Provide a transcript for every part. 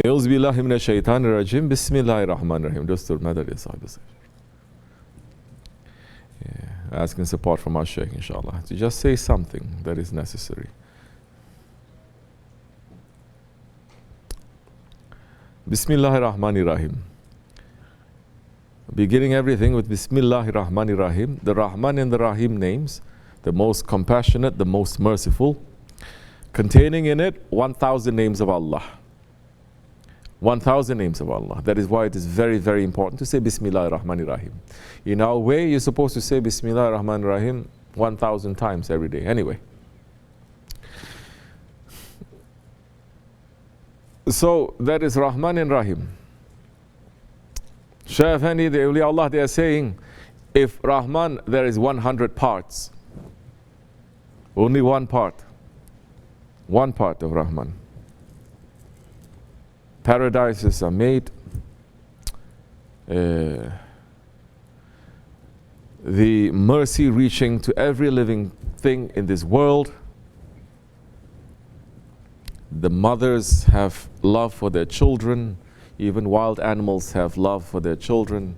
Euzubillahi mineşşeytanirracim. Bismillahirrahmanirrahim. Just to matter is SahibulSaif. Asking support from our Shaykh, inshallah, to just say something that is necessary. Bismillahirrahmanirrahim. Beginning everything with Bismillahirrahmanirrahim, the Rahman and the Rahim names, the most compassionate, the most merciful, containing in it 1,000 names of Allah. 1,000 names of Allah. That is why it is very, very important to say Bismillahirrahmanirrahim. In our way, you're supposed to say Bismillahirrahmanirrahim 1,000 times every day. Anyway. So, that is Rahman and Rahim. Shaykh Efendi, the awliya Allah, they are saying, if Rahman, there is 100 parts. Only one part. One part of Rahman. Paradises are made. The mercy reaching to every living thing in this world. The mothers have love for their children. Even wild animals have love for their children.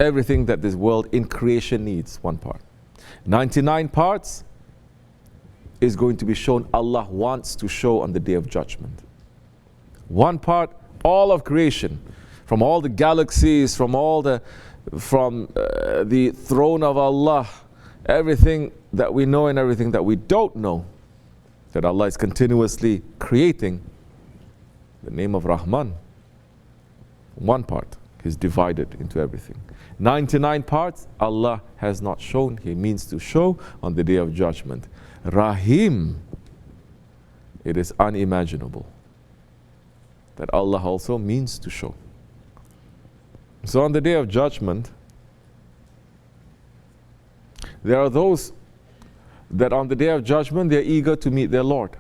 Everything that this world in creation needs, one part. 99 parts is going to be shown, Allah wants to show on the Day of Judgment. One part, all of creation, from all the galaxies, from the throne of Allah, everything that we know and everything that we don't know, that Allah is continuously creating, the name of Rahman, one part is divided into everything. 99 parts Allah has not shown, He means to show on the Day of Judgment. Rahim, it is unimaginable that Allah also means to show. So on the Day of Judgment, there are those that on the Day of Judgment, they are eager to meet their Lord.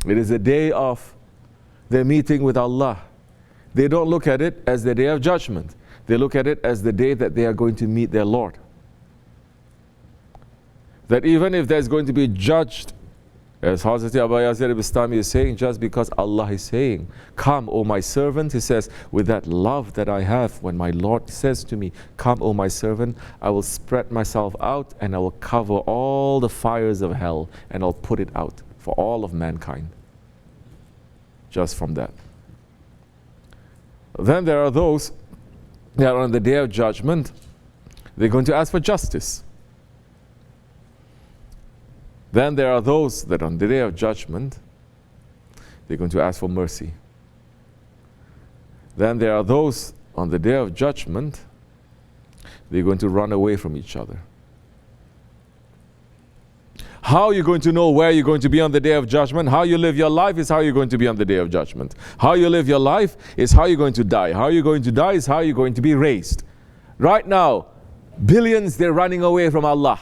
It is a day of their meeting with Allah. They don't look at it as the Day of Judgment. They look at it as the day that they are going to meet their Lord. That even if there's going to be judged, as Hazrat Abu Yazir Bistami is saying, just because Allah is saying, come, O my servant, He says, with that love that I have, when my Lord says to me, come, O my servant, I will spread myself out and I will cover all the fires of hell and I'll put it out for all of mankind. Just from that. Then there are those that on the Day of Judgment, they're going to ask for justice. Then there are those that on the Day of Judgment, they're going to ask for mercy. Then there are those on the Day of Judgment, they're going to run away from each other. How you're going to know where you're going to be on the Day of Judgment, how you live your life is how you're going to be on the Day of Judgment. How you live your life is how you're going to die. How you're going to die is how you're going to be raised. Right now, billions, they're running away from Allah.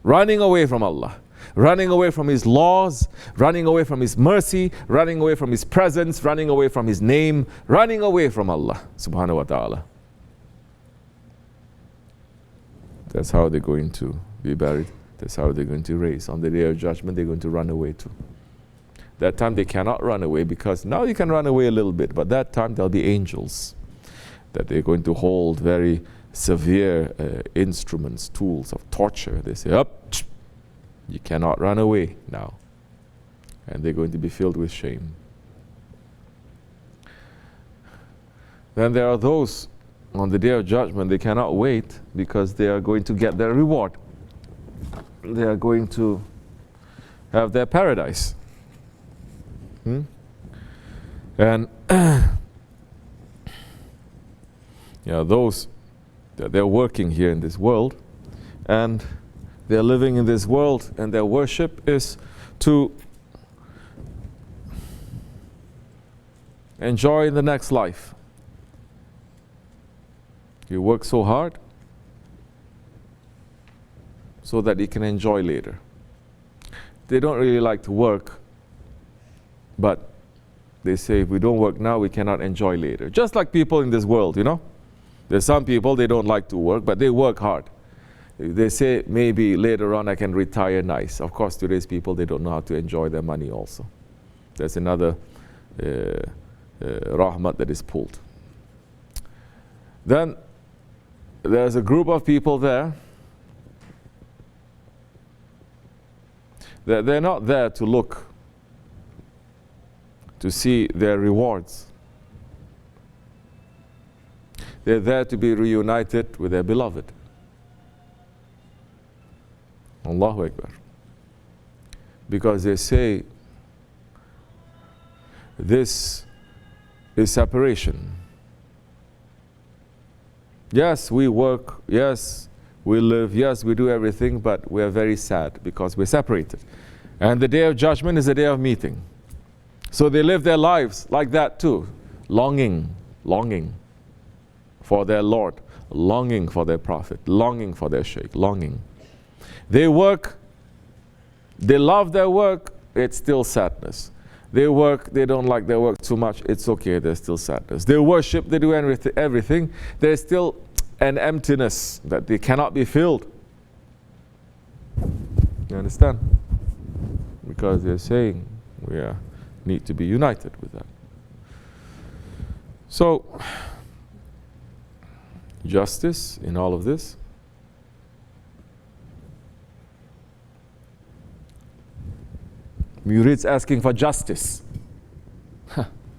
Running away from Allah, running away from His laws, running away from His mercy, running away from His presence, running away from His name, running away from Allah subhanahu wa ta'ala. That's how they're going to be buried. That's how they're going to raise. On the Day of Judgment, they're going to run away too. That time they cannot run away, because now you can run away a little bit, but that time there'll be angels that they're going to hold very severe instruments, tools of torture. They say, up, you cannot run away now. And they're going to be filled with shame. Then there are those on the Day of Judgment, they cannot wait because they are going to get their reward. They are going to have their paradise. And those that they're working here in this world and they're living in this world, and their worship is to enjoy the next life. You work so hard so that you can enjoy later. They don't really like to work, but they say if we don't work now, we cannot enjoy later. Just like people in this world, you know. There's some people, they don't like to work, but they work hard. They say maybe later on I can retire nice. Of course, today's people, they don't know how to enjoy their money also. There's another rahmat that is pulled. Then there's a group of people there. They're not there to look, to see their rewards. They're there to be reunited with their beloved. Allahu Akbar. Because they say this is separation. Yes, we work, yes, we live, yes, we do everything, but we are very sad because we're separated. And the day of judgment is the day of meeting. So they live their lives like that too, longing for their Lord, longing for their Prophet, longing for their Shaykh, longing. They work, they love their work, it's still sadness. They work, they don't like their work too much, it's okay, there's still sadness. They worship, they do everything, there's still an emptiness that they cannot be filled. You understand? Because they're saying we need to be united with that. So, justice in all of this. Murid's asking for justice.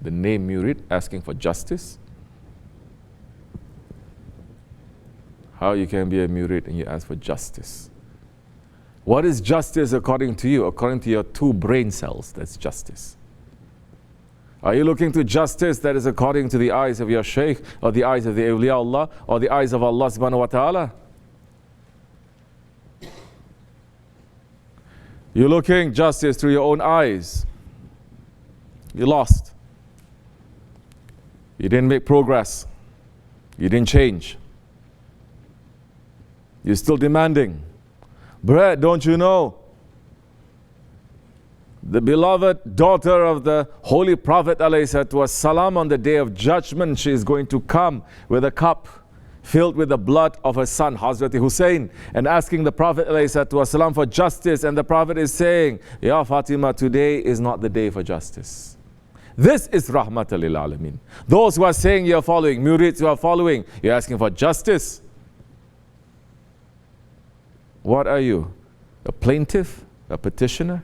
The name Murid asking for justice. How you can be a Murid and you ask for justice? What is justice according to you? According to your 2 brain cells, that's justice. Are you looking to justice that is according to the eyes of your Shaykh, or the eyes of the awliya Allah, or the eyes of Allah subhanahu wa ta'ala? You're looking justice through your own eyes. You lost. You didn't make progress. You didn't change. You're still demanding. Brett, don't you know? The beloved daughter of the Holy Prophet ﷺ, on the day of judgment, she is going to come with a cup filled with the blood of her son, Hazrat Hussein, and asking the Prophet ﷺ for justice. And the Prophet is saying, Ya Fatima, today is not the day for justice. This is Rahmatan lil Alameen. Those who are saying you're following, Murids who are following, you're asking for justice. What are you? A plaintiff? A petitioner?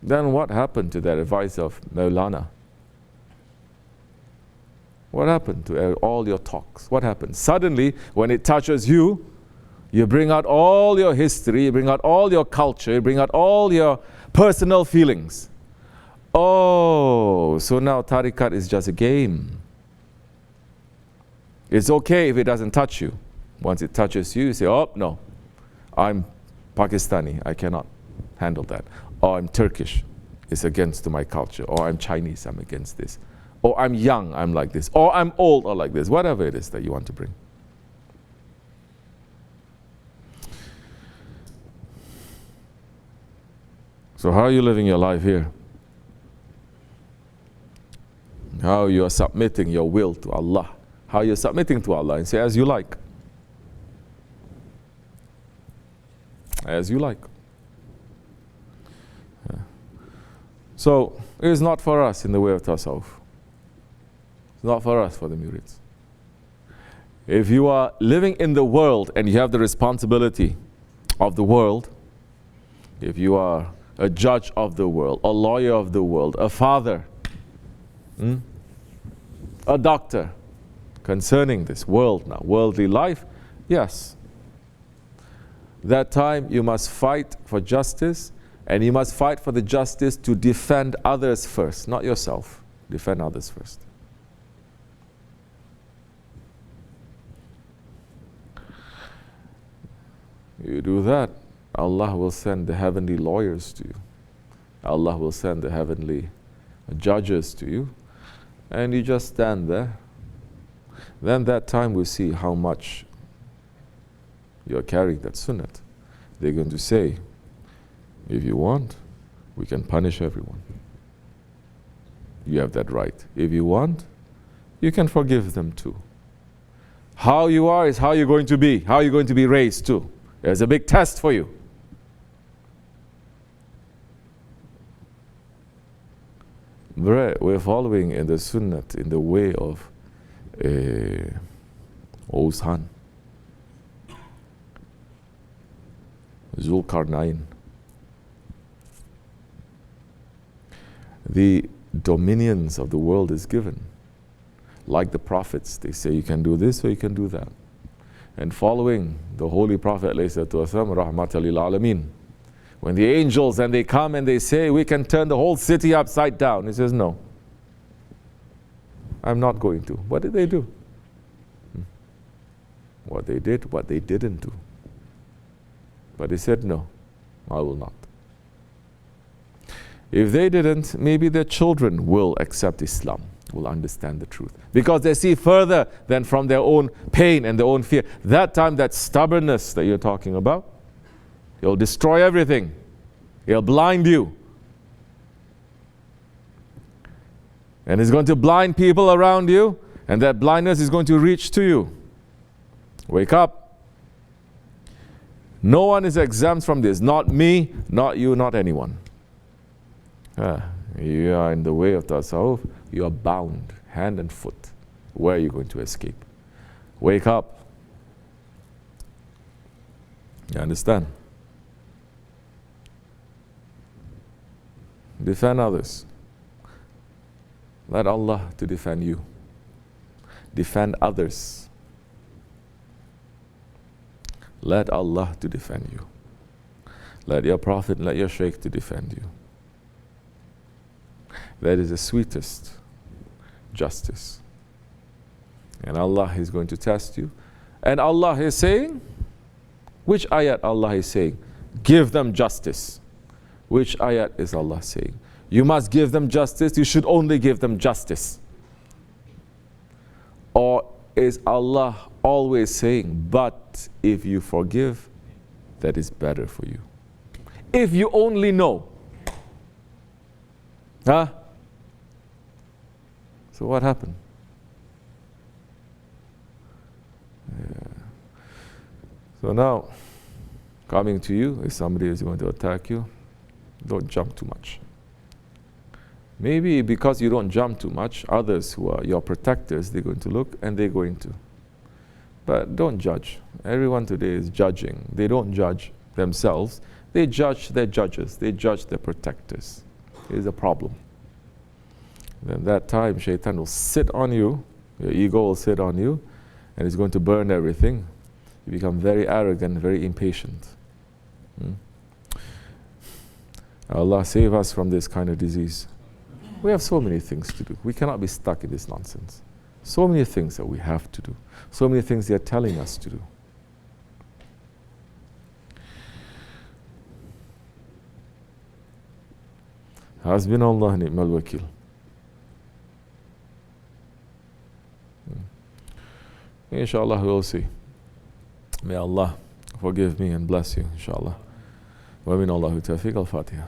Then what happened to that advice of Maulana? What happened to all your talks? What happened? Suddenly, when it touches you, you bring out all your history, you bring out all your culture, you bring out all your personal feelings. Oh, so now tariqat is just a game. It's okay if it doesn't touch you. Once it touches you, you say, oh, no, I'm Pakistani, I cannot handle that. Or I'm Turkish, it's against my culture. Or I'm Chinese, I'm against this. Or I'm young, I'm like this. Or I'm old, or like this. Whatever it is that you want to bring. So how are you living your life here? How you are submitting your will to Allah. How you're submitting to Allah and say as you like. As you like. Yeah. So it is not for us in the way of tasawwuf. It's not for us, for the murids. If you are living in the world and you have the responsibility of the world, if you are a judge of the world, a lawyer of the world, a father, a doctor, concerning this world now, worldly life, yes. That time you must fight for justice, and you must fight for the justice to defend others first, not yourself. Defend others first. You do that, Allah will send the heavenly lawyers to you. Allah will send the heavenly judges to you, and you just stand there. Then that time we see how much you're carrying that sunnat. They're going to say, if you want, we can punish everyone. You have that right. If you want, you can forgive them too. How you are is how you're going to be. How you're going to be raised too. There's a big test for you. We're following in the sunnah, in the way of Osan, Zulkarnain. The dominions of the world is given. Like the prophets, they say you can do this or you can do that. And following the Holy Prophet rahmatan lil alameen, when the angels and they come and they say we can turn the whole city upside down, he says no, I'm not going to. What did they do? What they did, what they didn't do. But he said no, I will not. If they didn't, maybe their children will accept Islam, will understand the truth, because they see further than from their own pain and their own fear. That time, that stubbornness that you're talking about, he'll destroy everything. He'll blind you. And he's going to blind people around you, and that blindness is going to reach to you. Wake up. No one is exempt from this. Not me, not you, not anyone. You are in the way of tasawwuf, you are bound, hand and foot. Where are you going to escape? Wake up. You understand? Defend others. Let Allah to defend you. Defend others. Let Allah to defend you. Let your Prophet, let your Shaykh to defend you. That is the sweetest justice. And Allah is going to test you. And Allah is saying, which ayat Allah is saying? Give them justice. Which ayat is Allah saying? You must give them justice, you should only give them justice. Or is Allah always saying, but if you forgive, that is better for you? If you only know. Huh? So what happened? So now, coming to you, if somebody is going to attack you, don't jump too much. Maybe because you don't jump too much, others who are your protectors, they're going to look and they're going to. But don't judge. Everyone today is judging. They don't judge themselves. They judge their judges. They judge their protectors. There's a problem. Then that time, shaitan will sit on you, your ego will sit on you, and it's going to burn everything. You become very arrogant, very impatient. Allah save us from this kind of disease. We have so many things to do. We cannot be stuck in this nonsense. So many things that we have to do. So many things they are telling us to do. Hasbunallah ni'mal wakil. Inshallah, we will see. May Allah forgive me and bless you, inshallah. Wa min Allahu tawfiq al-Fatiha.